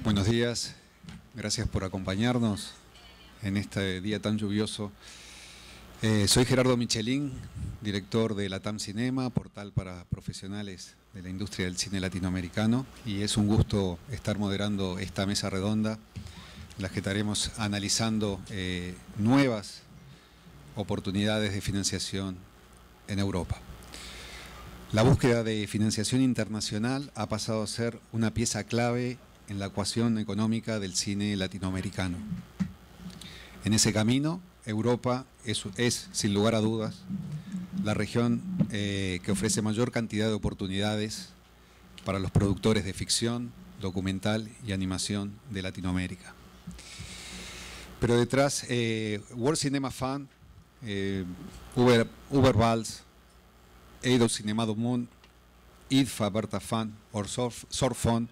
Buenos días, gracias por acompañarnos en este día tan lluvioso. Soy Gerardo Michelin, director de Latam Cinema, portal para profesionales de la industria del cine latinoamericano, y es un gusto estar moderando esta mesa redonda en la que estaremos analizando nuevas oportunidades de financiación en Europa. La búsqueda de financiación internacional ha pasado a ser una pieza clave en la ecuación económica del cine latinoamericano. En ese camino, Europa es, sin lugar a dudas, la región que ofrece mayor cantidad de oportunidades para los productores de ficción, documental y animación de Latinoamérica. Pero detrás, World Cinema Fund, Vals, Eidos Cinema do Mundo, IDFA Berta Fund o Sor Fund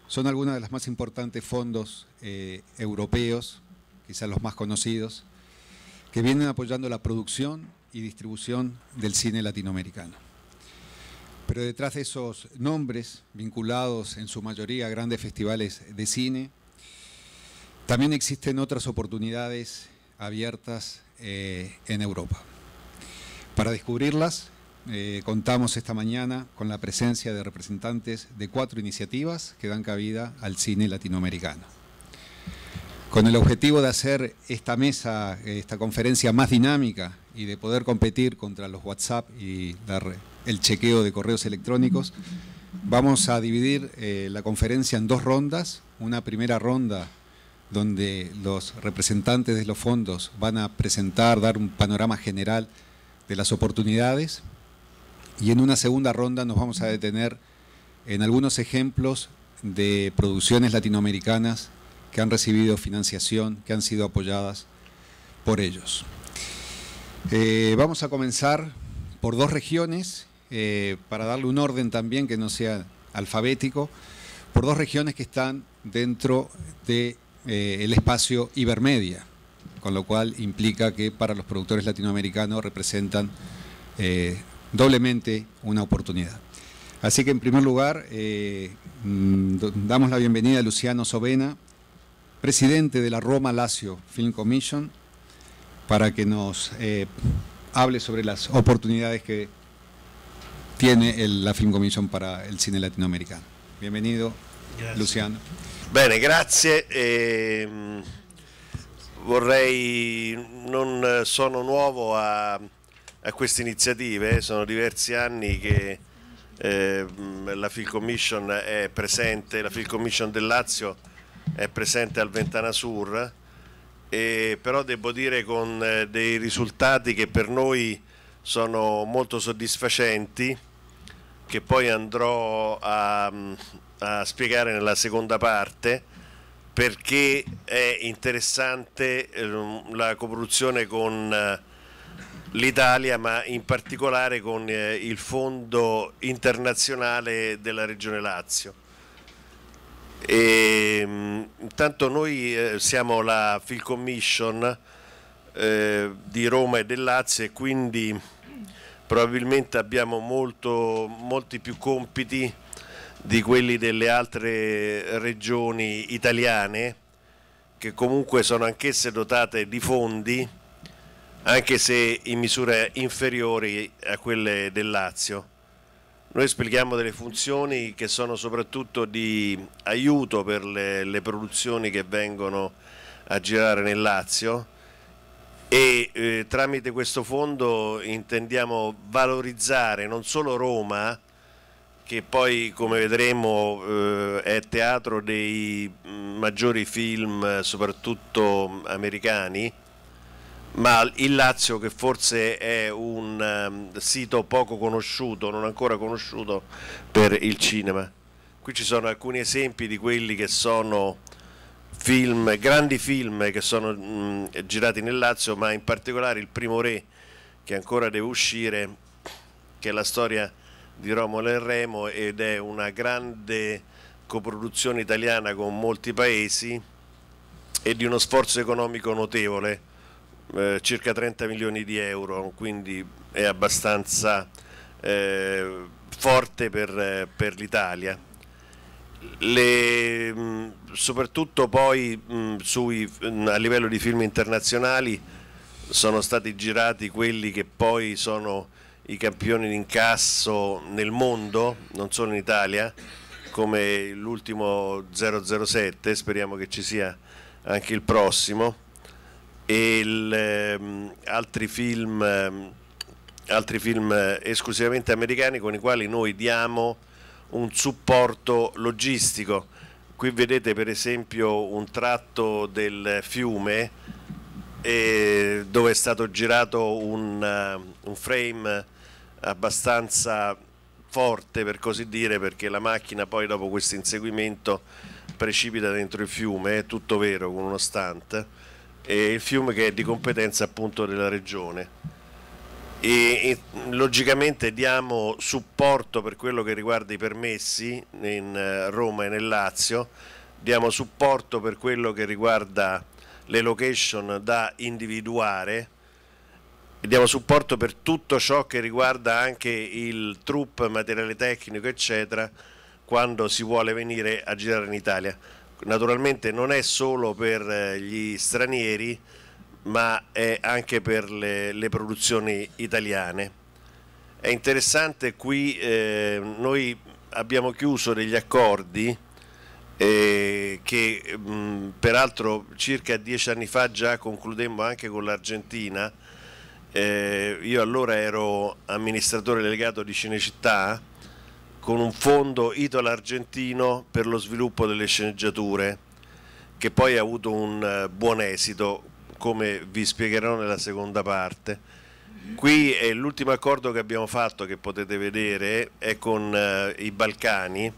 son algunos de los más importantes fondos europeos, quizás los más conocidos, que vienen apoyando la producción y distribución del cine latinoamericano. Pero detrás de esos nombres, vinculados en su mayoría a grandes festivales de cine, también existen otras oportunidades abiertas en Europa. Para descubrirlas, contamos esta mañana con la presencia de representantes de 4 iniciativas que dan cabida al cine latinoamericano. Con el objetivo de hacer esta mesa, esta conferencia más dinámica y de poder competir contra los WhatsApp y el chequeo de correos electrónicos, vamos a dividir la conferencia en 2 rondas. Una primera ronda donde los representantes de los fondos van a dar un panorama general de las oportunidades, y en una segunda ronda nos vamos a detener en algunos ejemplos de producciones latinoamericanas que han recibido financiación, que han sido apoyadas por ellos. Vamos a comenzar por 2 regiones, para darle un orden también que no sea alfabético, por 2 regiones que están dentro del espacio Ibermedia, con lo cual implica que para los productores latinoamericanos representan doblemente una oportunidad. Así que en primer lugar damos la bienvenida a Luciano Sovena, presidente de la Roma Lazio Film Commission, para que nos hable sobre las oportunidades que tiene la Film Commission para el cine latinoamericano. Bienvenido, gracias. Luciano. Bene, grazie. Non sono nuovo a queste iniziative, sono diversi anni che la Film Commission è presente, la Film Commission del Lazio è presente al Ventana Sur, però devo dire con dei risultati che per noi sono molto soddisfacenti, che poi andrò a spiegare nella seconda parte, perché è interessante la coproduzione con l'Italia, ma in particolare con il Fondo internazionale della Regione Lazio. Intanto noi siamo la Film Commission di Roma e del Lazio, e quindi probabilmente abbiamo molti più compiti di quelli delle altre regioni italiane, che comunque sono anch'esse dotate di fondi, anche se in misure inferiori a quelle del Lazio. Noi spieghiamo delle funzioni che sono soprattutto di aiuto per le produzioni che vengono a girare nel Lazio, e tramite questo fondo intendiamo valorizzare non solo Roma, che poi, come vedremo, è teatro dei maggiori film, soprattutto americani, ma il Lazio, che forse è un sito poco conosciuto, non ancora conosciuto per il cinema. Qui ci sono alcuni esempi di quelli che sono film, grandi film che sono girati nel Lazio, ma in particolare Il Primo Re, che ancora deve uscire, che è la storia di Romolo e Remo, ed è una grande coproduzione italiana con molti paesi e di uno sforzo economico notevole, circa 30 milioni di euro, quindi è abbastanza forte per l'Italia. soprattutto poi a livello di film internazionali sono stati girati quelli che poi sono i campioni di incasso nel mondo, non solo in Italia, come l'ultimo 007, speriamo che ci sia anche il prossimo, e altri film esclusivamente americani con i quali noi diamo un supporto logistico. Qui vedete per esempio un tratto del fiume dove è stato girato un frame abbastanza forte, per così dire, perché la macchina poi dopo questo inseguimento precipita dentro il fiume, è tutto vero, con uno stunt, e il fiume che è di competenza appunto della regione. E logicamente diamo supporto per quello che riguarda i permessi in Roma e nel Lazio, diamo supporto per quello che riguarda le location da individuare, e diamo supporto per tutto ciò che riguarda anche il troupe, materiale tecnico eccetera, quando si vuole venire a girare in Italia. Naturalmente non è solo per gli stranieri, ma è anche per le produzioni italiane. È interessante qui, noi abbiamo chiuso degli accordi che peraltro circa 10 anni fa già concludemmo anche con l'Argentina. Io allora ero amministratore delegato di Cinecittà, con un fondo italo-argentino per lo sviluppo delle sceneggiature, che poi ha avuto un buon esito, come vi spiegherò nella seconda parte. Qui è l'ultimo accordo che abbiamo fatto, che potete vedere, è con i Balcani,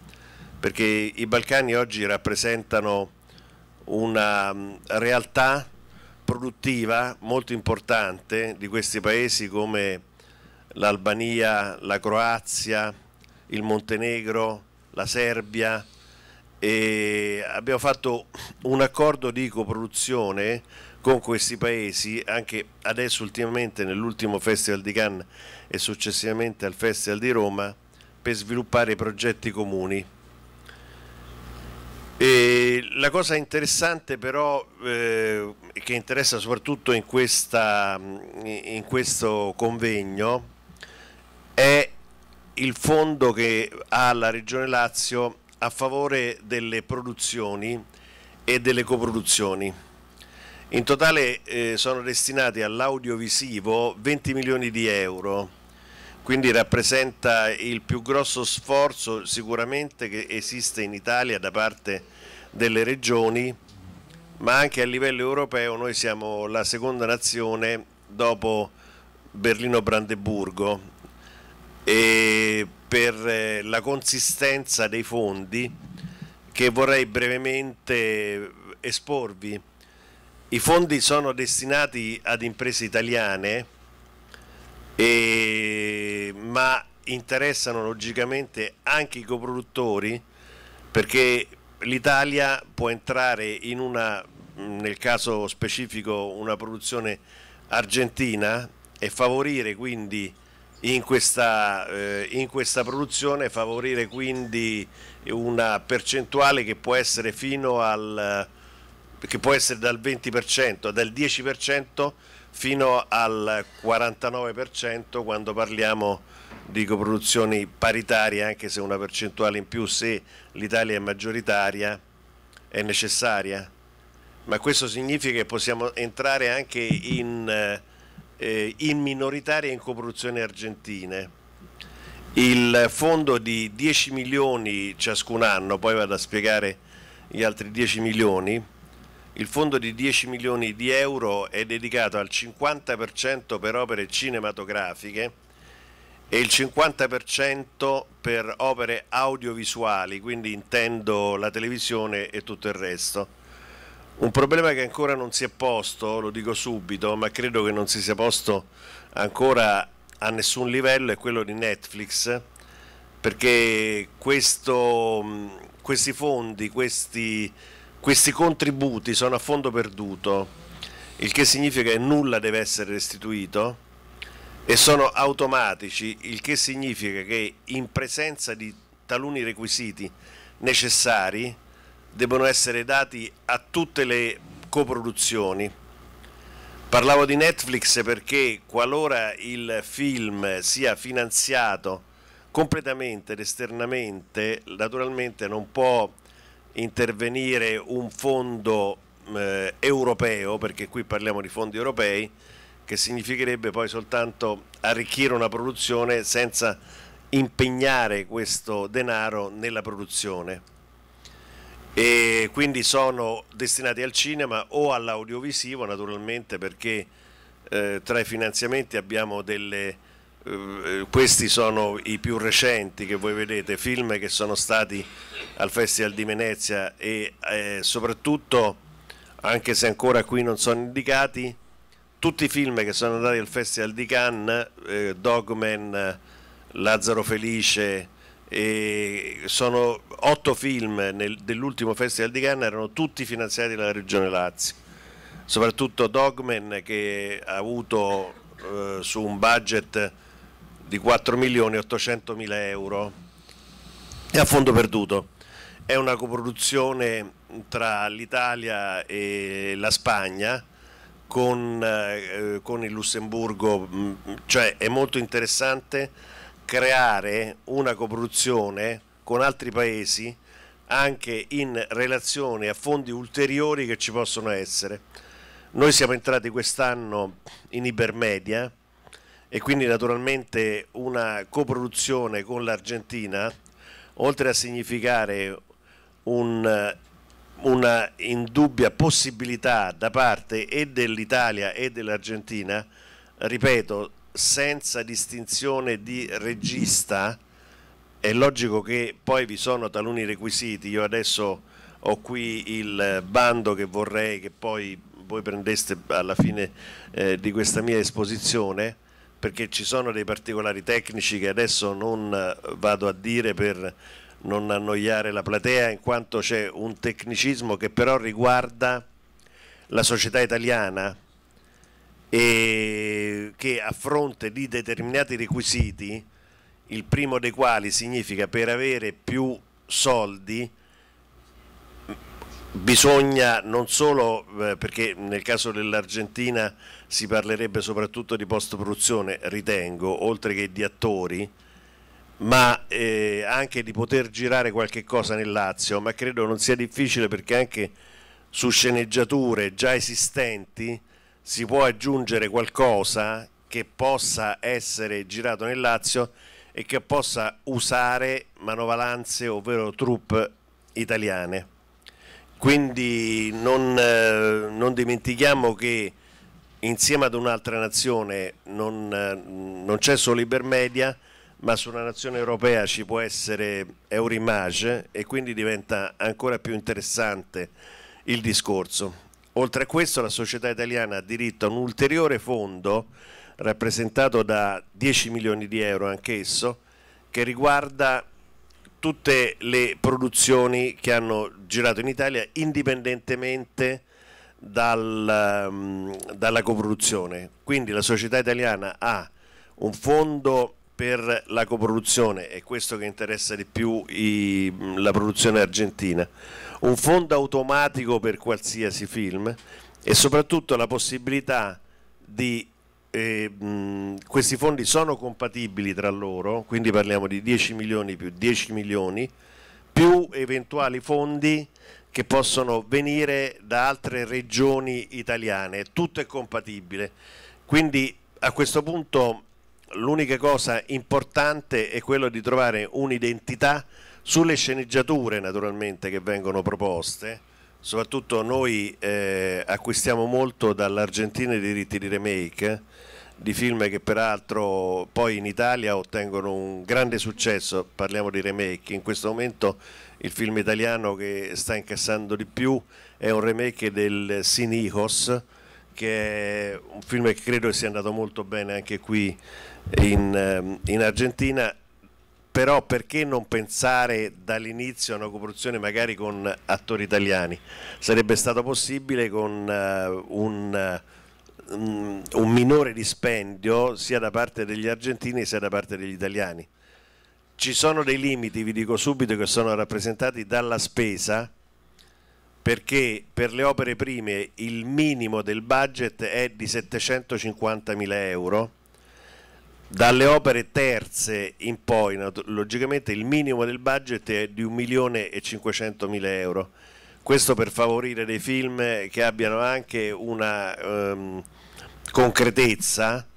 perché i Balcani oggi rappresentano una realtà produttiva molto importante di questi paesi come l'Albania, la Croazia, il Montenegro, la Serbia, e abbiamo fatto un accordo di coproduzione con questi paesi, anche adesso ultimamente nell'ultimo Festival di Cannes e successivamente al Festival di Roma, per sviluppare progetti comuni. E la cosa interessante però, che interessa soprattutto in questo convegno, è il fondo che ha la Regione Lazio a favore delle produzioni e delle coproduzioni. In totale sono destinati all'audiovisivo 20 milioni di euro, quindi rappresenta il più grosso sforzo sicuramente che esiste in Italia da parte delle regioni, ma anche a livello europeo noi siamo la seconda nazione dopo Berlino-Brandeburgo, e per la consistenza dei fondi che vorrei brevemente esporvi. I fondi sono destinati ad imprese italiane, ma interessano logicamente anche i coproduttori, perché l'Italia può entrare in nel caso specifico, una produzione argentina e favorire quindi in questa produzione, favorire quindi una percentuale che può essere dal 20%, dal 10% fino al 49% quando parliamo di coproduzioni paritarie, anche se una percentuale in più, se l'Italia è maggioritaria, è necessaria. Ma questo significa che possiamo entrare anche in minoritaria in coproduzioni argentine. Il fondo di 10 milioni ciascun anno, poi vado a spiegare gli altri 10 milioni, il fondo di 10 milioni di euro è dedicato al 50% per opere cinematografiche e il 50% per opere audiovisuali, quindi intendo la televisione e tutto il resto. Un problema che ancora non si è posto, lo dico subito, ma credo che non si sia posto ancora a nessun livello, è quello di Netflix, perché questi fondi, questi contributi sono a fondo perduto, il che significa che nulla deve essere restituito e sono automatici, il che significa che in presenza di taluni requisiti necessari devono essere dati a tutte le coproduzioni. Parlavo di Netflix perché qualora il film sia finanziato completamente ed esternamente, naturalmente non può intervenire un fondo europeo, perché qui parliamo di fondi europei, che significherebbe poi soltanto arricchire una produzione senza impegnare questo denaro nella produzione, e quindi sono destinati al cinema o all'audiovisivo, naturalmente, perché tra i finanziamenti abbiamo questi sono i più recenti che voi vedete, film che sono stati al Festival di Venezia e soprattutto, anche se ancora qui non sono indicati, tutti i film che sono andati al Festival di Cannes, Dogman, Lazzaro Felice, sono 8 film dell'ultimo Festival di Cannes, erano tutti finanziati dalla Regione Lazio, soprattutto Dogman, che ha avuto su un budget di 4.800.000 euro e a fondo perduto. È una coproduzione tra l'Italia e la Spagna con il Lussemburgo, cioè è molto interessante creare una coproduzione con altri paesi anche in relazione a fondi ulteriori che ci possono essere. Noi siamo entrati quest'anno in Ibermedia e quindi naturalmente una coproduzione con l'Argentina, oltre a significare una indubbia possibilità da parte e dell'Italia e dell'Argentina, ripeto, senza distinzione di regista. È logico che poi vi sono taluni requisiti. Io adesso ho qui il bando che vorrei che poi voi prendeste alla fine di questa mia esposizione, perché ci sono dei particolari tecnici che adesso non vado a dire per non annoiare la platea, in quanto c'è un tecnicismo che però riguarda la società italiana e che a fronte di determinati requisiti, il primo dei quali significa per avere più soldi bisogna non solo, perché nel caso dell'Argentina si parlerebbe soprattutto di post-produzione, ritengo, oltre che di attori, ma anche di poter girare qualche cosa nel Lazio, ma credo non sia difficile, perché anche su sceneggiature già esistenti si può aggiungere qualcosa che possa essere girato nel Lazio e che possa usare manovalanze, ovvero troupe italiane. Quindi non dimentichiamo che insieme ad un'altra nazione non c'è solo Ibermedia, ma su una nazione europea ci può essere Eurimage, e quindi diventa ancora più interessante il discorso. Oltre a questo, la società italiana ha diritto a un ulteriore fondo rappresentato da 10 milioni di euro anch'esso, che riguarda tutte le produzioni che hanno girato in Italia indipendentemente dalla coproduzione. Quindi la società italiana ha un fondo per la coproduzione, è questo che interessa di più la produzione argentina, un fondo automatico per qualsiasi film e soprattutto la possibilità di questi fondi sono compatibili tra loro, quindi parliamo di 10 milioni più 10 milioni più eventuali fondi che possono venire da altre regioni italiane, tutto è compatibile. Quindi a questo punto l'unica cosa importante è quello di trovare un'identità sulle sceneggiature, naturalmente, che vengono proposte. Soprattutto noi acquistiamo molto dall'Argentina i diritti di remake di film che peraltro poi in Italia ottengono un grande successo. Parliamo di remake, in questo momento il film italiano che sta incassando di più è un remake del Sino, che è un film che credo sia andato molto bene anche qui in Argentina. Però perché non pensare dall'inizio a una coproduzione magari con attori italiani? Sarebbe stato possibile con un minore dispendio sia da parte degli argentini sia da parte degli italiani. Ci sono dei limiti, vi dico subito, che sono rappresentati dalla spesa, perché per le opere prime il minimo del budget è di 750.000 euro, dalle opere terze in poi logicamente il minimo del budget è di 1.500.000 euro. Questo per favorire dei film che abbiano anche una concretezza,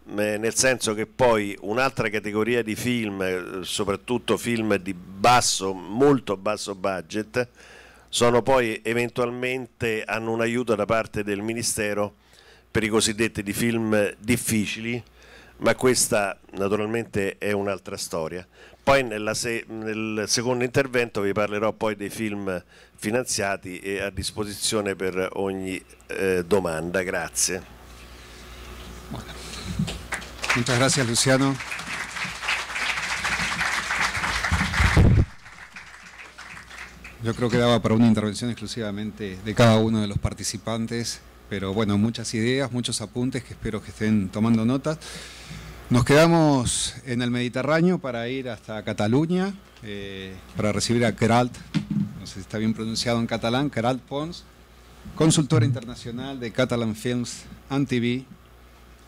nel senso che poi un'altra categoria di film, soprattutto film di molto basso budget, sono poi eventualmente hanno un aiuto da parte del Ministero per i cosiddetti di film difficili, ma questa naturalmente è un'altra storia. Poi nel secondo intervento vi parlerò poi dei film finanziati e a disposizione per ogni domanda. Grazie. Bueno. Muchas gracias, Luciano. Yo creo que daba para una intervención exclusivamente de cada uno de los participantes, pero bueno, muchas ideas, muchos apuntes que espero que estén tomando notas. Nos quedamos en el Mediterráneo para ir hasta Cataluña, para recibir a Queralt, no sé si está bien pronunciado en catalán, Queralt Pons, consultora internacional de Catalan Films and TV,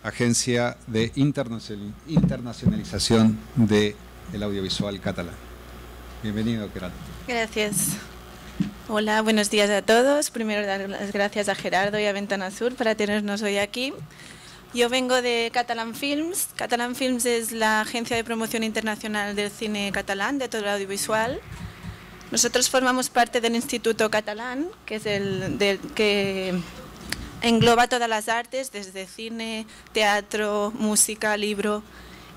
agencia de internacionalización del audiovisual catalán. Bienvenido, Queralt. Gracias. Hola, buenos días a todos. Primero dar las gracias a Gerardo y a Ventana Sur para tenernos hoy aquí. Yo vengo de Catalan Films. Catalan Films es la agencia de promoción internacional del cine catalán, de todo el audiovisual. Nosotros formamos parte del Instituto Catalán, que es que engloba todas las artes, desde cine, teatro, música, libro.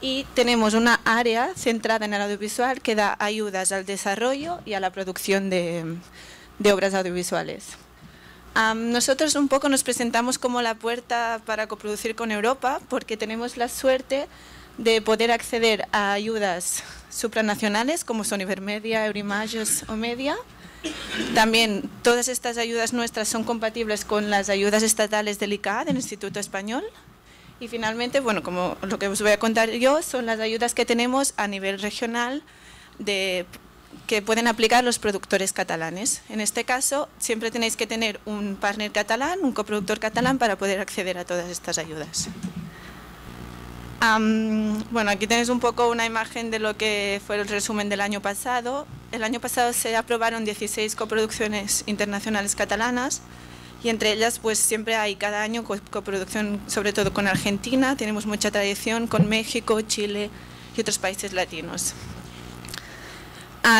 Y tenemos una área centrada en el audiovisual que da ayudas al desarrollo y a la producción de obras audiovisuales. Nosotros un poco nos presentamos como la puerta para coproducir con Europa, porque tenemos la suerte de poder acceder a ayudas supranacionales como son Ibermedia, Eurimages o Media. También todas estas ayudas nuestras son compatibles con las ayudas estatales del ICA, del Instituto Español. Y finalmente, bueno, como lo que os voy a contar yo, son las ayudas que tenemos a nivel regional que pueden aplicar los productores catalanes. En este caso, siempre tenéis que tener un partner catalán, un coproductor catalán, para poder acceder a todas estas ayudas. Bueno, aquí tenéis un poco una imagen de lo que fue el resumen del año pasado. El año pasado se aprobaron 16 coproducciones internacionales catalanas, y entre ellas pues siempre hay cada año coproducción, sobre todo con Argentina. Tenemos mucha tradición con México, Chile y otros países latinos.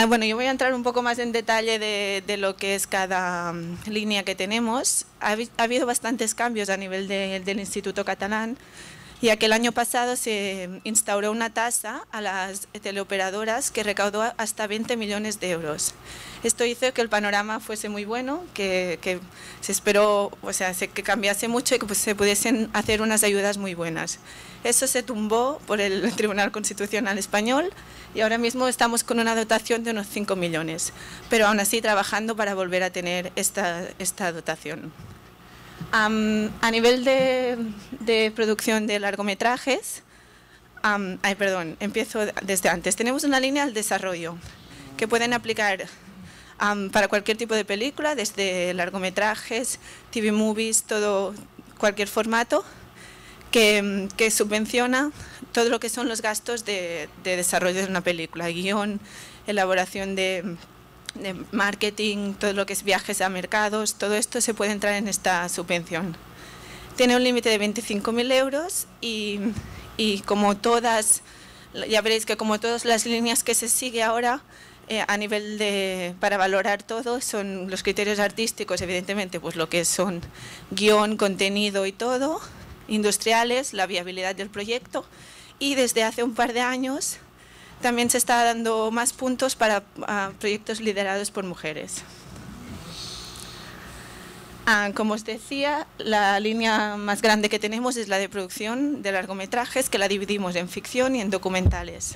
Bueno, yo voy a entrar un poco más en detalle de lo que es cada línea que tenemos. Ha habido bastantes cambios a nivel del Instituto Catalán, ya que el año pasado se instauró una tasa a las teleoperadoras que recaudó hasta 20 millones de euros. Esto hizo que el panorama fuese muy bueno, que se esperó, o sea, que cambiase mucho y que pues, se pudiesen hacer unas ayudas muy buenas. Eso se tumbó por el Tribunal Constitucional Español y ahora mismo estamos con una dotación de unos 5 millones, pero aún así trabajando para volver a tener esta dotación. A nivel de producción de largometrajes, empiezo desde antes. Tenemos una línea al desarrollo que pueden aplicar para cualquier tipo de película, desde largometrajes, TV movies, cualquier formato, que subvenciona todo lo que son los gastos de desarrollo de una película, guión, elaboración de marketing, todo lo que es viajes a mercados, todo esto se puede entrar en esta subvención. Tiene un límite de 25.000 euros y como todas, ya veréis que como todas las líneas que se sigue ahora, a nivel para valorar todo, son los criterios artísticos, evidentemente, pues lo que son guión, contenido y todo, industriales, la viabilidad del proyecto, y desde hace un par de años también se está dando más puntos para proyectos liderados por mujeres. Como os decía, la línea más grande que tenemos es la de producción de largometrajes, que la dividimos en ficción y en documentales.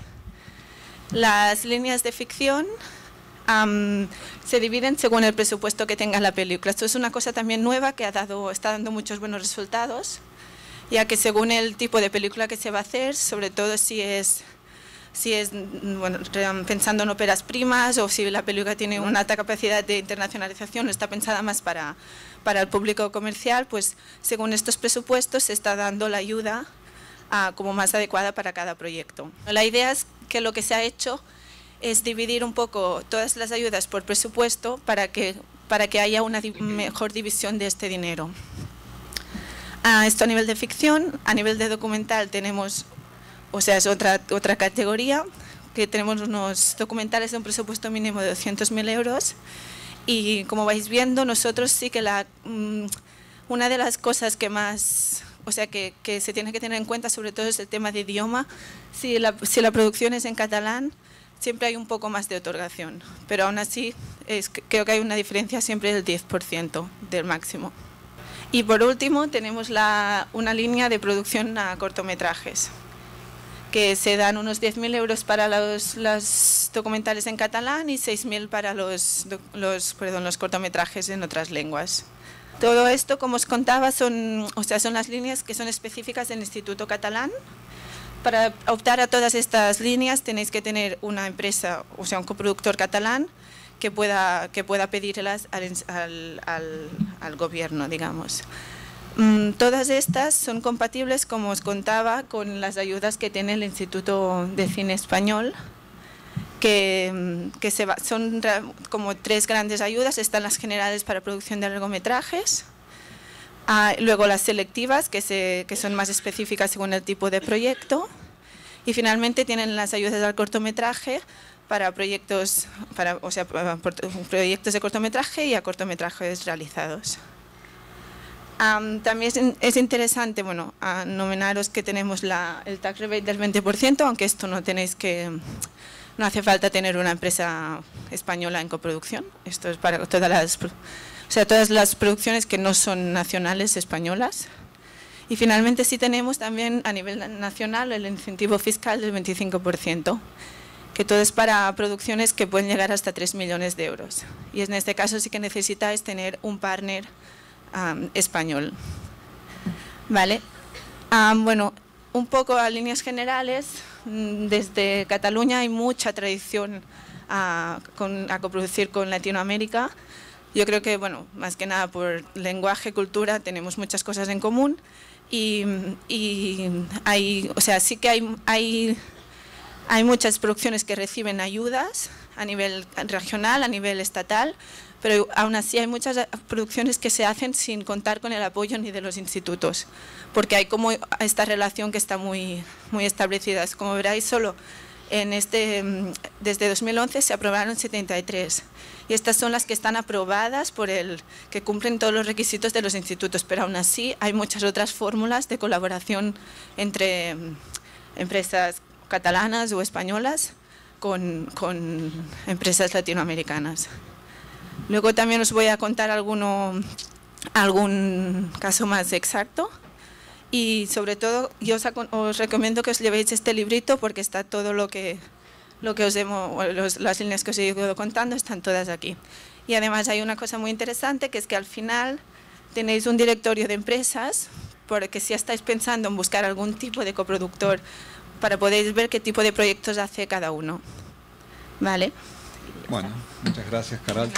Las líneas de ficción se dividen según el presupuesto que tenga la película. Esto es una cosa también nueva que está dando muchos buenos resultados, ya que según el tipo de película que se va a hacer, sobre todo si si es bueno, pensando en óperas primas o si la película tiene una alta capacidad de internacionalización, está pensada más para el público comercial, pues según estos presupuestos se está dando la ayuda como más adecuada para cada proyecto. La idea es que lo que se ha hecho es dividir un poco todas las ayudas por presupuesto para que haya una mejor división de este dinero. Esto a nivel de ficción. A nivel de documental tenemos, o sea, es otra categoría, que tenemos unos documentales de un presupuesto mínimo de 200.000 euros y como vais viendo nosotros sí que una de las cosas que más, o sea, que se tiene que tener en cuenta sobre todo es el tema de idioma. Si la producción es en catalán, siempre hay un poco más de otorgación, pero aún así creo que hay una diferencia siempre del 10% del máximo. Y por último tenemos una línea de producción a cortometrajes, que se dan unos 10.000 euros para los documentales en catalán y 6.000 para los cortometrajes en otras lenguas. Todo esto, como os contaba, son las líneas que son específicas del Instituto Catalán. Para optar a todas estas líneas tenéis que tener una empresa, o sea, un coproductor catalán que pueda pedirlas al gobierno, digamos. Todas estas son compatibles, como os contaba, con las ayudas que tiene el Instituto de Cine Español, que son como 3 grandes ayudas. Están las generales para producción de largometrajes, luego las selectivas, que son más específicas según el tipo de proyecto, y finalmente tienen las ayudas al cortometraje para proyectos de cortometraje y a cortometrajes realizados. También es interesante, bueno, nominaros que tenemos el tax rebate del 20%, aunque esto no hace falta tener una empresa española en coproducción. Esto es para todas las producciones que no son nacionales españolas. Y finalmente sí tenemos también a nivel nacional el incentivo fiscal del 25%, que todo es para producciones que pueden llegar hasta 3 millones de euros. Y en este caso sí que necesitáis tener un partner español. ¿Vale? Bueno, un poco a líneas generales, desde Cataluña hay mucha tradición a coproducir con Latinoamérica. Yo creo que, bueno, más que nada por lenguaje, cultura, tenemos muchas cosas en común y sí que hay muchas producciones que reciben ayudas a nivel regional, a nivel estatal, pero aún así hay muchas producciones que se hacen sin contar con el apoyo ni de los institutos, porque hay como esta relación que está muy establecida. Como veréis, solo desde 2011 se aprobaron 73, y estas son las que están aprobadas que cumplen todos los requisitos de los institutos, pero aún así hay muchas otras fórmulas de colaboración entre empresas catalanas o españolas con empresas latinoamericanas. Luego también os voy a contar algún caso más exacto, y sobre todo yo os recomiendo que os llevéis este librito, porque está todo las líneas que os he ido contando están todas aquí. Y además hay una cosa muy interesante, que es que al final tenéis un directorio de empresas, porque si estáis pensando en buscar algún tipo de coproductor, para poder ver qué tipo de proyectos hace cada uno. ¿Vale? Bueno, muchas gracias, Caral.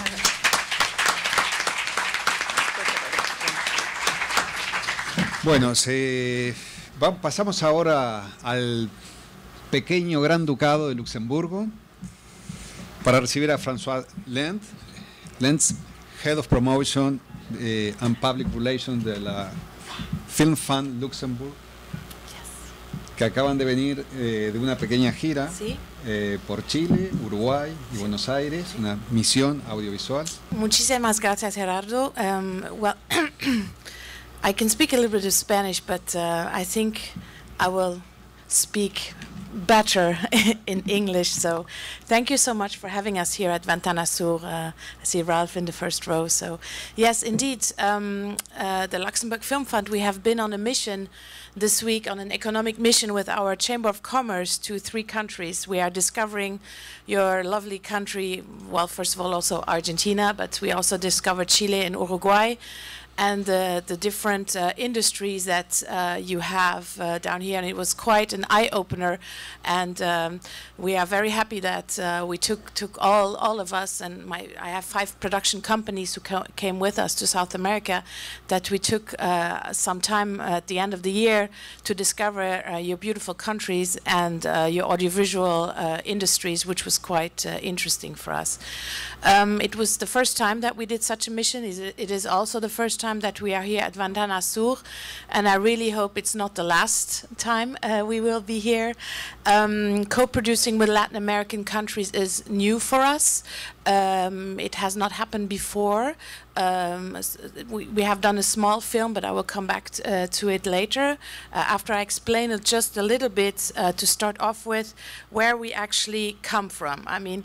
Bueno, pasamos ahora al pequeño Gran Ducado de Luxemburgo para recibir a Françoise Lentz, Head of Promotion and Public Relations de la Film Fund Luxembourg, que acaban de venir de una pequeña gira. ¿Sí? Por Chile, Uruguay y Buenos Aires, una misión audiovisual. Muchísimas gracias, Gerardo. Well, I can speak a little bit of Spanish, but I think I will speak better in English. So thank you so much for having us here at Ventana Sur. I see Ralph in the first row. So yes, indeed, the Luxembourg Film Fund, we have been on a mission this week, on an economic mission with our Chamber of Commerce to 3 countries. We are discovering your lovely country, well, first of all, also Argentina, but we also discovered Chile and Uruguay. and the different industries that you have down here. And it was quite an eye-opener, and we are very happy that we took all of us, and I have 5 production companies who came with us to South America, that we took some time at the end of the year to discover your beautiful countries and your audiovisual industries, which was quite interesting for us. It was the first time that we did such a mission. It is also the first time that we are here at Ventana Sur, and I really hope it's not the last time we will be here. Co-producing with Latin American countries is new for us. It has not happened before. We have done a small film, but I will come back to it later after I explain it just a little bit to start off with where we actually come from. I mean,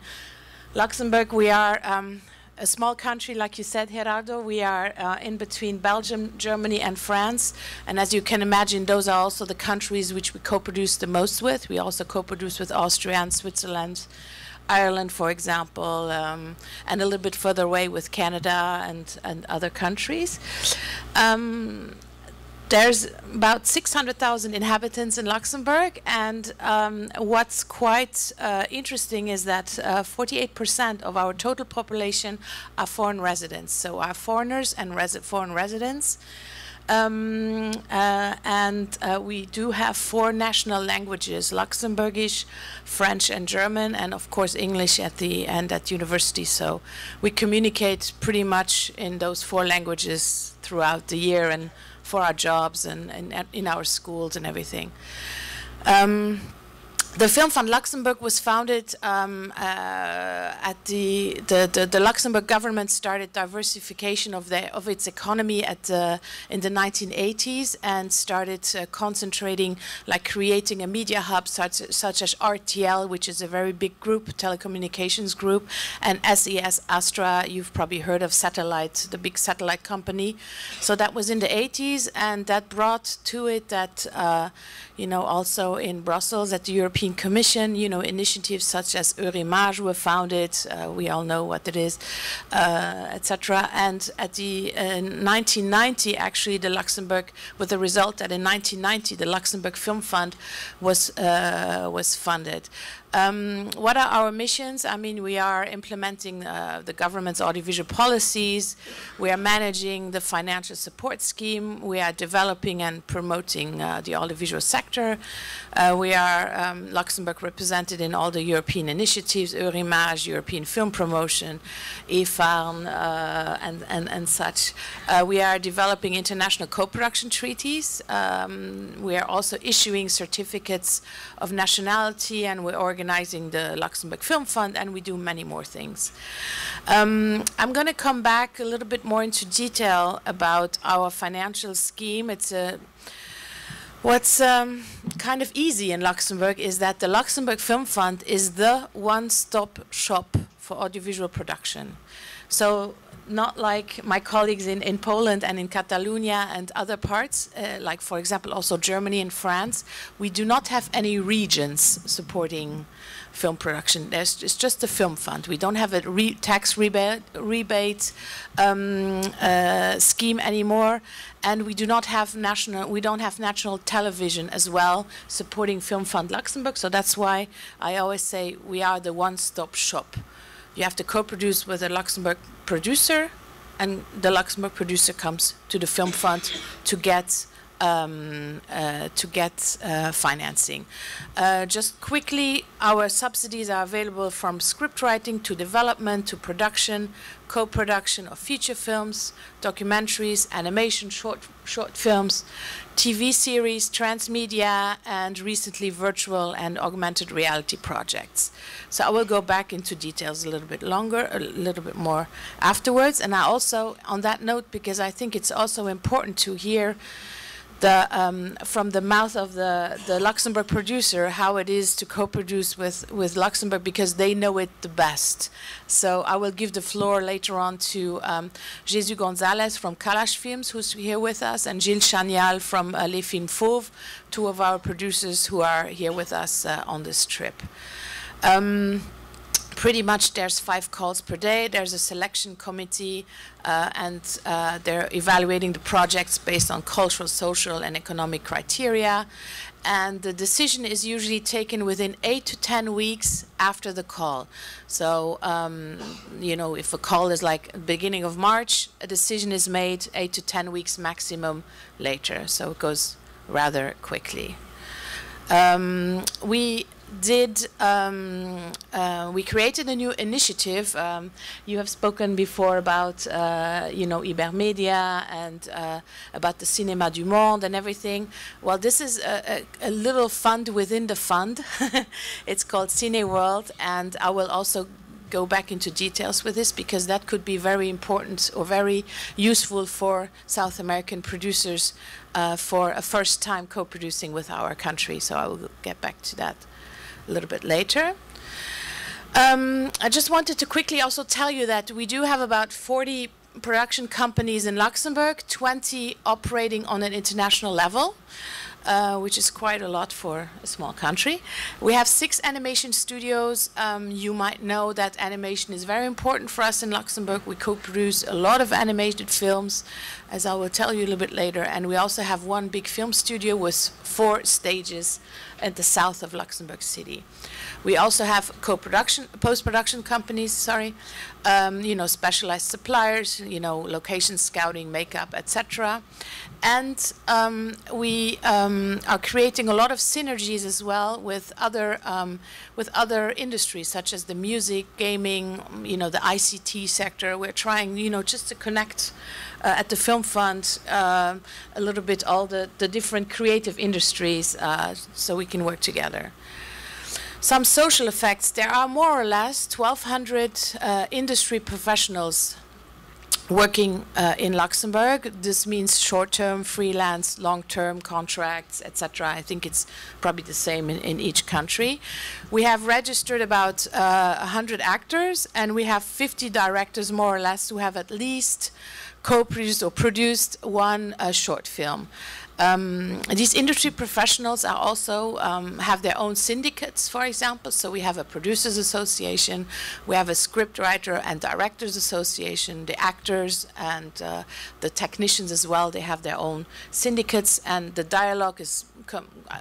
Luxembourg, we are a small country, like you said, Gerardo. We are in between Belgium, Germany, and France. And as you can imagine, those are also the countries which we co-produce the most with. We also co-produce with Austria and Switzerland, Ireland, for example, and a little bit further away with Canada and other countries. There's about 600,000 inhabitants in Luxembourg, and what's quite interesting is that 48% of our total population are foreign residents, so are foreigners and foreign residents. We do have 4 national languages: Luxembourgish, French, and German, and of course English at the end at university. So we communicate pretty much in those 4 languages throughout the year, and for our jobs and in our schools and everything. The Film Fund Luxembourg was founded at the Luxembourg government started diversification of its economy in the 1980s, and started concentrating, like creating a media hub such as RTL, which is a very big group, telecommunications group, and SES Astra. You've probably heard of Satellite, the big satellite company. So that was in the 80s, and that brought to it that also in Brussels at the European Commission, initiatives such as Eurimage were founded. We all know what it is, etc. And at the 1990, actually, the Luxembourg, with the result that in 1990 the Luxembourg Film Fund was funded. What are our missions? I mean, we are implementing the government's audiovisual policies. We are managing the financial support scheme. We are developing and promoting the audiovisual sector. We are Luxembourg represented in all the European initiatives, Eurimage, European Film Promotion, EFARN, and such. We are developing international co-production treaties. We are also issuing certificates of nationality, and we're organizing the Luxembourg Film Fund, and we do many more things. I'm going to come back a little bit more into detail about our financial scheme. What's kind of easy in Luxembourg is that the Luxembourg Film Fund is the one-stop shop for audiovisual production. So not like my colleagues in Poland and in Catalonia and other parts, like for example also Germany and France, we do not have any regions supporting film production. It's just a film fund. We don't have a tax rebate scheme anymore, and we do not have national television as well supporting Film Fund Luxembourg. So that's why I always say we are the one-stop shop. You have to co-produce with a Luxembourg producer, and the Luxembourg producer comes to the Film Fund to get financing. Just quickly, our subsidies are available from script writing to development to production, co-production of feature films, documentaries, animation, short films, TV series, transmedia, and recently virtual and augmented reality projects. So I will go back into details a little bit more afterwards. And I also, on that note, because I think it's also important to hear from the mouth of the Luxembourg producer how it is to co-produce with Luxembourg, because they know it the best. So I will give the floor later on to Jesus Gonzalez from Kalash Films, who's here with us, and Gilles Chanial from Les Films Fauves, 2 of our producers who are here with us on this trip. pretty much there's 5 calls per day. There's a selection committee, and they're evaluating the projects based on cultural, social, and economic criteria. And the decision is usually taken within 8 to 10 weeks after the call. So, you know, if a call is like beginning of March, a decision is made 8 to 10 weeks maximum later. So it goes rather quickly. We created a new initiative. You have spoken before about, you know, Ibermedia and about the Cinéma du Monde and everything. Well, this is a little fund within the fund. It's called Cine World, and I will also go back into details with this because that could be very important or very useful for South American producers for a first time co-producing with our country. So I will get back to that a little bit later. I just wanted to quickly also tell you that we do have about 40 production companies in Luxembourg, 20 operating on an international level, which is quite a lot for a small country. We have 6 animation studios. You might know that animation is very important for us in Luxembourg. We co-produce a lot of animated films, as I will tell you a little bit later. And we also have 1 big film studio with 4 stages at the south of Luxembourg City. We also have co-production, post-production companies, you know, specialized suppliers, you know, location scouting, makeup, etc. And we are creating a lot of synergies as well with other industries, such as the music, gaming, you know, the ICT sector. We're trying, you know, just to connect at the Film Fund a little bit all the different creative industries so we can work together. Some social effects. There are more or less 1,200 industry professionals working in Luxembourg. This means short-term, freelance, long-term contracts, etc. I think it's probably the same in each country. We have registered about 100 actors, and we have 50 directors, more or less, who have at least co-produced or produced 1 short film. These industry professionals are also have their own syndicates, for example. So we have a producers association, we have a scriptwriter and directors association, the actors and the technicians as well. They have their own syndicates, and the dialogue is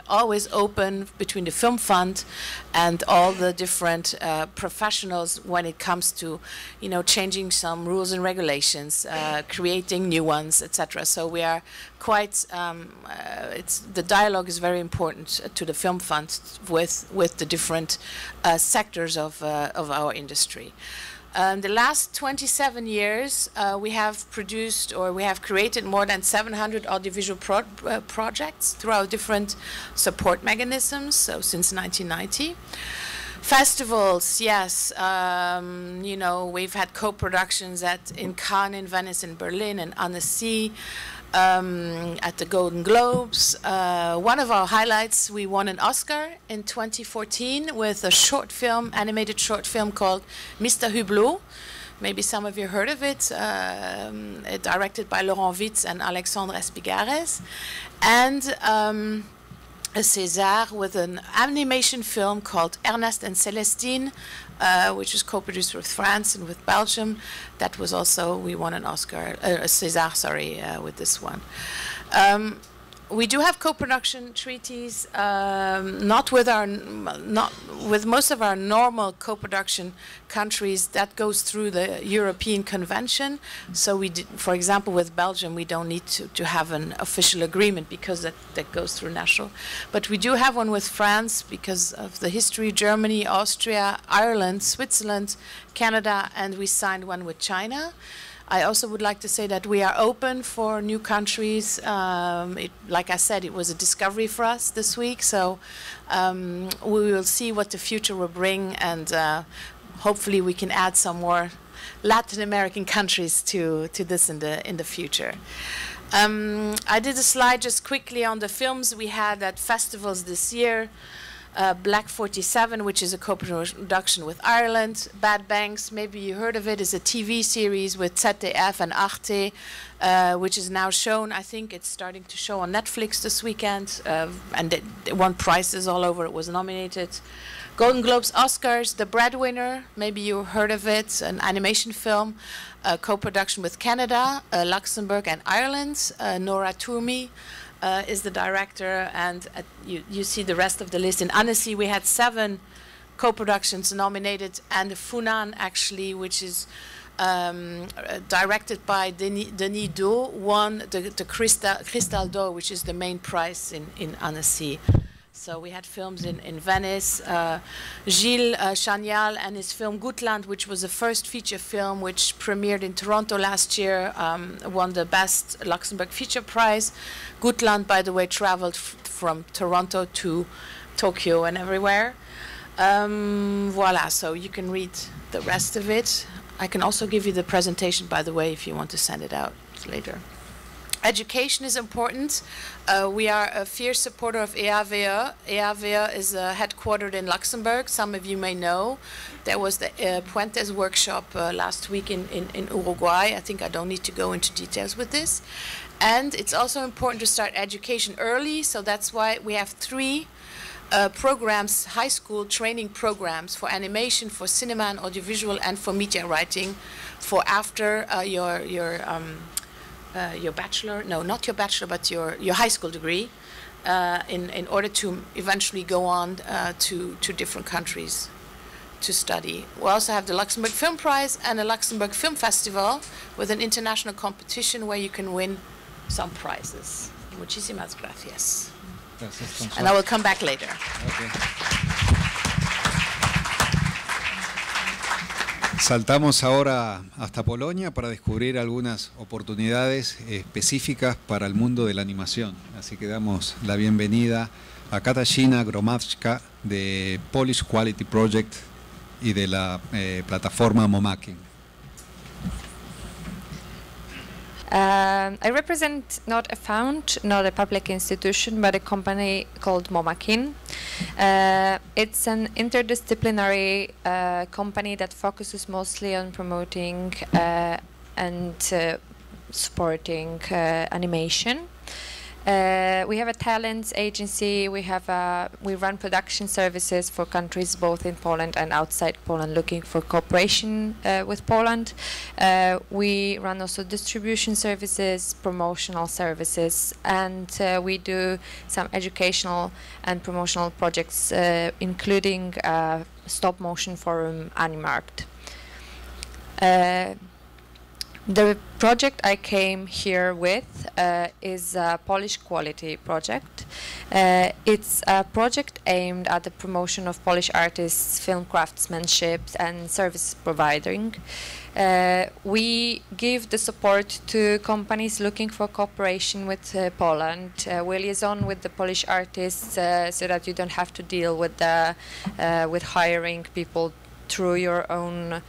always open between the Film Fund and all the different professionals when it comes to, you know, changing some rules and regulations, creating new ones, etc. So we are quite, the dialogue is very important to the Film Fund with the different sectors of our industry. The last 27 years, we have produced or we have created more than 700 audiovisual projects through our different support mechanisms, so since 1990. Festivals, yes, you know, we've had co-productions in Cannes, in Venice, in Berlin, and Annecy, at the Golden Globes. One of our highlights, we won an Oscar in 2014 with a short film, animated short film called Mr. Hublot. Maybe some of you heard of it, directed by Laurent Witz and Alexandre Espigares. And a César with an animation film called Ernest and Celestine, which was co-produced with France and with Belgium. That was also, we won an Oscar, a César, sorry, with this one. We do have co-production treaties, not with most of our normal co-production countries. That goes through the European Convention. So we did, for example, with Belgium, we don't need to have an official agreement because that goes through national. But we do have one with France because of the history, Germany, Austria, Ireland, Switzerland, Canada, and we signed one with China. I also would like to say that we are open for new countries. Like I said, it was a discovery for us this week, so we will see what the future will bring, and hopefully we can add some more Latin American countries to this in the future. I did a slide just quickly on the films we had at festivals this year. Black 47, which is a co-production with Ireland. Bad Banks, maybe you heard of it, is a TV series with ZDF and Arte, which is now shown. I think it's starting to show on Netflix this weekend, and it won prizes all over. It was nominated. Golden Globes, Oscars, The Breadwinner, maybe you heard of it, an animation film, co-production with Canada, Luxembourg and Ireland. Nora Tourmi is the director, and you see the rest of the list. In Annecy we had 7 co-productions nominated, and the Funan actually, which is directed by Denis Do, won the Cristal d'Or, which is the main prize in Annecy. So we had films in Venice. Gilles Chagnal and his film Gutland, which was the first feature film which premiered in Toronto last year, won the Best Luxembourg Feature Prize. Gutland, by the way, traveled from Toronto to Tokyo and everywhere. Voila, so you can read the rest of it. I can also give you the presentation, by the way, if you want to send it out later. Education is important. We are a fierce supporter of EAVE. EAVE is headquartered in Luxembourg. Some of you may know. There was the Puentes workshop last week in Uruguay. I think I don't need to go into details with this. And it's also important to start education early, so that's why we have 3 programs, high school training programs for animation, for cinema and audiovisual, and for media writing, for after your bachelor, no, not your bachelor, but your high school degree, in order to eventually go on to different countries to study. We also have the Luxembourg Film Prize and a Luxembourg Film Festival with an international competition where you can win some prizes. Muchísimas gracias. Gracias, and I will come back later. Okay. Saltamos ahora hasta Polonia para descubrir algunas oportunidades específicas para el mundo de la animación. Así que damos la bienvenida a Katarzyna Gromadzka de Polish Quality Project y de la plataforma Momakin. I represent not a fund, not a public institution, but a company called Momakin. It's an interdisciplinary company that focuses mostly on promoting and supporting animation. We have a talents agency. We run production services for countries both in Poland and outside Poland, looking for cooperation with Poland. We run also distribution services, promotional services, and we do some educational and promotional projects, including stop motion forum Animarkt. The project I came here with is a Polish Quality project. It's a project aimed at the promotion of Polish artists, film craftsmanship and service providing. We give the support to companies looking for cooperation with Poland. We liaison with the Polish artists so that you don't have to deal with with hiring people through your own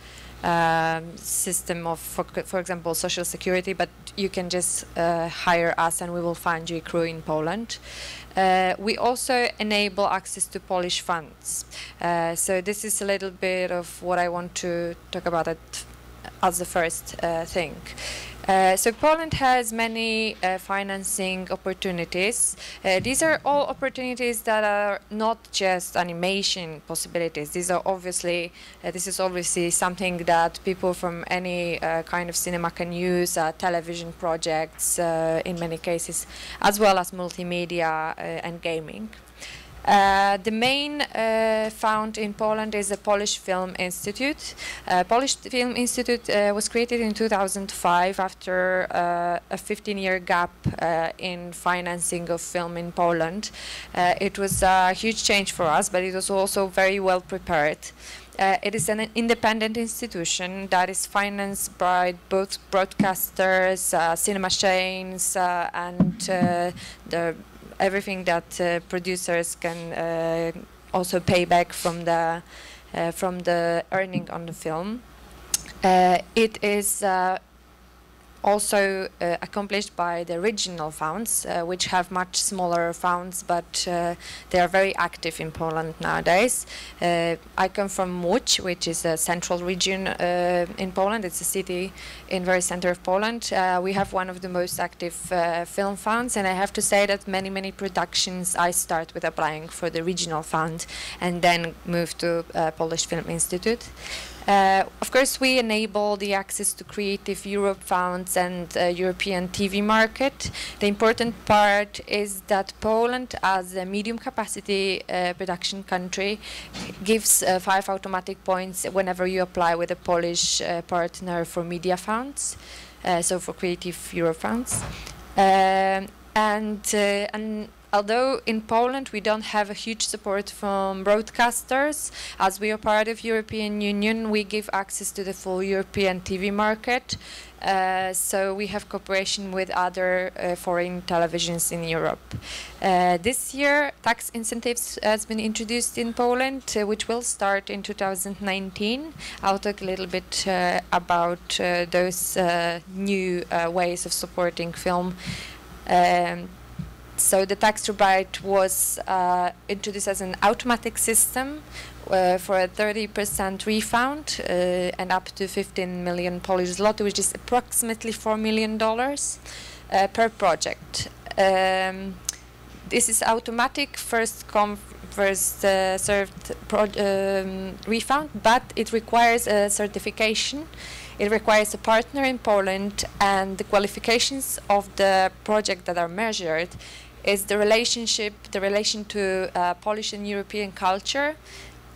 system of, for example, social security, but you can just hire us and we will find you a crew in Poland. We also enable access to Polish funds. So this is a little bit of what I want to talk about as the first thing. So Poland has many financing opportunities. These are all opportunities that are not just animation possibilities. These are obviously, this is obviously something that people from any kind of cinema can use, television projects in many cases, as well as multimedia and gaming. The main fund in Poland is the Polish Film Institute. Polish Film Institute was created in 2005 after a 15-year gap in financing of film in Poland. It was a huge change for us, but it was also very well prepared. It is an independent institution that is financed by both broadcasters, cinema chains, and everything that producers can also pay back from the earning on the film. It is also accomplished by the regional funds, which have much smaller funds, but they are very active in Poland nowadays. I come from Łódź, which is a central region in Poland. It's a city in very center of Poland. We have one of the most active film funds, and I have to say that many productions I start with applying for the regional fund and then move to Polish Film Institute. Of course, we enable the access to Creative Europe funds and European TV market. The important part is that Poland, as a medium capacity production country, gives 5 automatic points whenever you apply with a Polish partner for media funds, so for Creative Europe funds. And although in Poland we don't have a huge support from broadcasters, as we are part of European Union, we give access to the full European TV market. So we have cooperation with other foreign televisions in Europe. This year, tax incentives has been introduced in Poland, which will start in 2019. I'll talk a little bit about those new ways of supporting film. So the tax rebate was introduced as an automatic system for a 30% refund and up to 15 million Polish zloty, which is approximately $4 million per project. This is automatic, first come, first served refund, but it requires a certification. It requires a partner in Poland, and the qualifications of the project that are measured is the relation to Polish and European culture,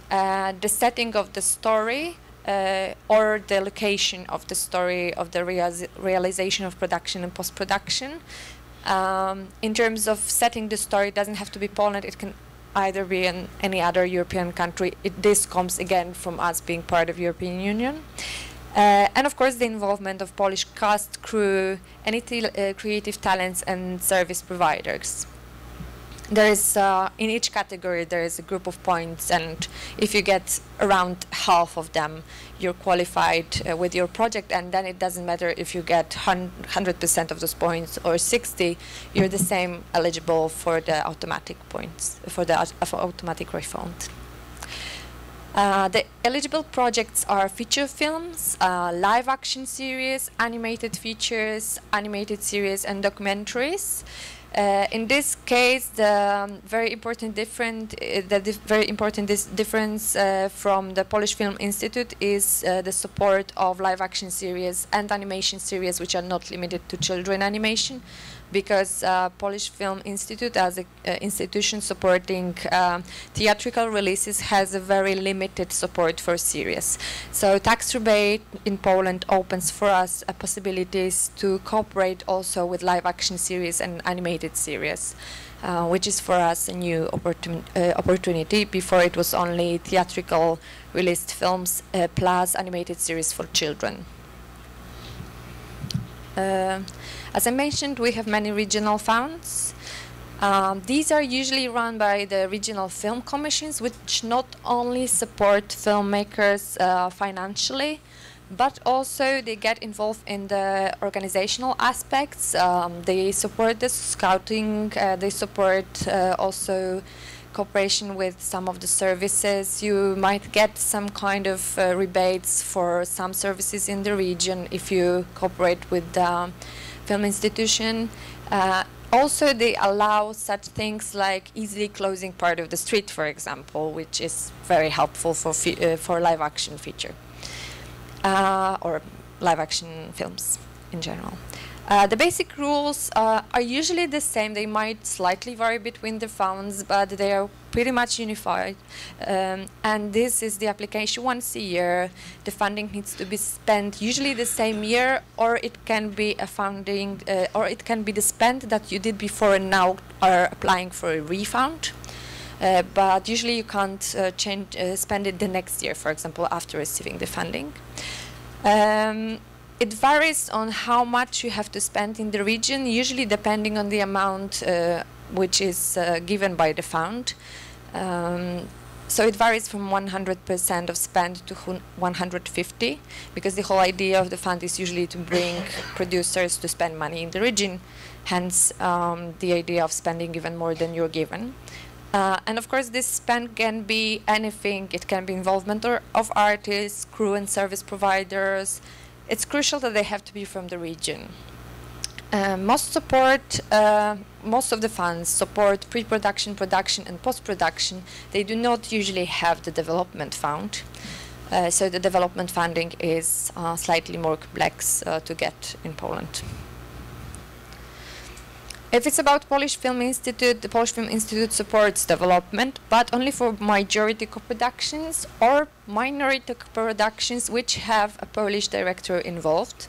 the setting of the story, or the location of the story, of the realization of production and post-production. In terms of setting the story, it doesn't have to be Poland, it can either be in any other European country. This comes again from us being part of European Union. And of course the involvement of Polish cast, crew, any creative talents and service providers. There is, in each category there is a group of points, and if you get around half of them, you're qualified with your project, and then it doesn't matter if you get 100% of those points or 60, you're the same eligible for the automatic points, for the automatic refund. The eligible projects are feature films, live action series, animated features, animated series and documentaries. In this case, the very important difference from the Polish Film Institute is the support of live action series and animation series, which are not limited to children animation, because Polish Film Institute, as an institution supporting theatrical releases, has a very limited support for series. So tax rebate in Poland opens for us possibilities to cooperate also with live action series and animated series, which is for us a new opportunity. Before it was only theatrical released films plus animated series for children. As I mentioned, we have many regional funds. These are usually run by the regional film commissions, which not only support filmmakers financially, but also they get involved in the organizational aspects. They support the scouting, they support also cooperation with some of the services. You might get some kind of rebates for some services in the region if you cooperate with the film institution. Also, they allow such things like easily closing part of the street, for example, which is very helpful for live action feature or live action films in general. The basic rules are usually the same. They might slightly vary between the funds, but they are pretty much unified. And this is the application once a year. The funding needs to be spent usually the same year, or it can be a funding, or it can be the spend that you did before and now are applying for a refund. But usually you can't spend it the next year, for example, after receiving the funding. It varies on how much you have to spend in the region, usually depending on the amount which is given by the fund. So it varies from 100% of spend to 150, because the whole idea of the fund is usually to bring producers to spend money in the region, hence the idea of spending even more than you're given. And of course, this spend can be anything. It can be involvement of artists, crew and service providers. It's crucial that they have to be from the region. Most of the funds support pre-production, production, and post-production. They do not usually have the development fund. So the development funding is slightly more complex to get in Poland. If it's about Polish Film Institute, the Polish Film Institute supports development, but only for majority co-productions or minority co-productions which have a Polish director involved.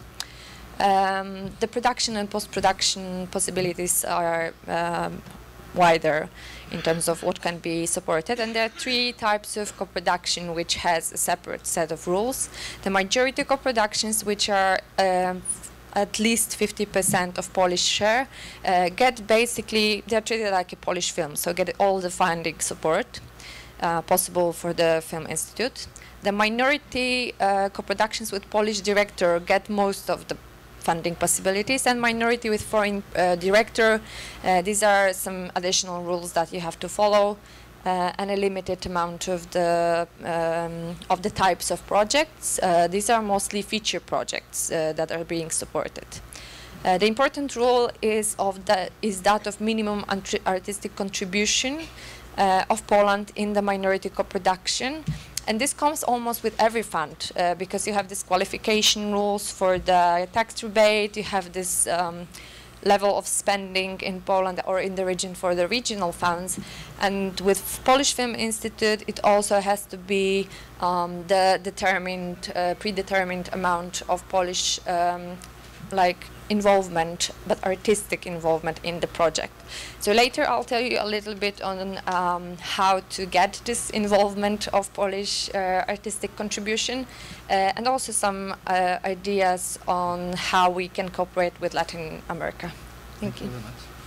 The production and post-production possibilities are wider in terms of what can be supported, and there are three types of co-production which has a separate set of rules. The majority co-productions, which are at least 50% of Polish share, get basically, they're treated like a Polish film, so get all the funding support possible for the Film Institute. The minority co-productions with Polish director get most of the funding possibilities, and minority with foreign director, these are some additional rules that you have to follow, and a limited amount of the types of projects. These are mostly feature projects that are being supported. The important rule is that of minimum artistic contribution of Poland in the minority co-production. And this comes almost with every fund, because you have this qualification rules for the tax rebate, you have this level of spending in Poland or in the region for the regional funds. And with Polish Film Institute, it also has to be the predetermined amount of Polish involvement, but artistic involvement in the project. So later I'll tell you a little bit on how to get this involvement of Polish artistic contribution, and also some ideas on how we can cooperate with Latin America. Thank you very much.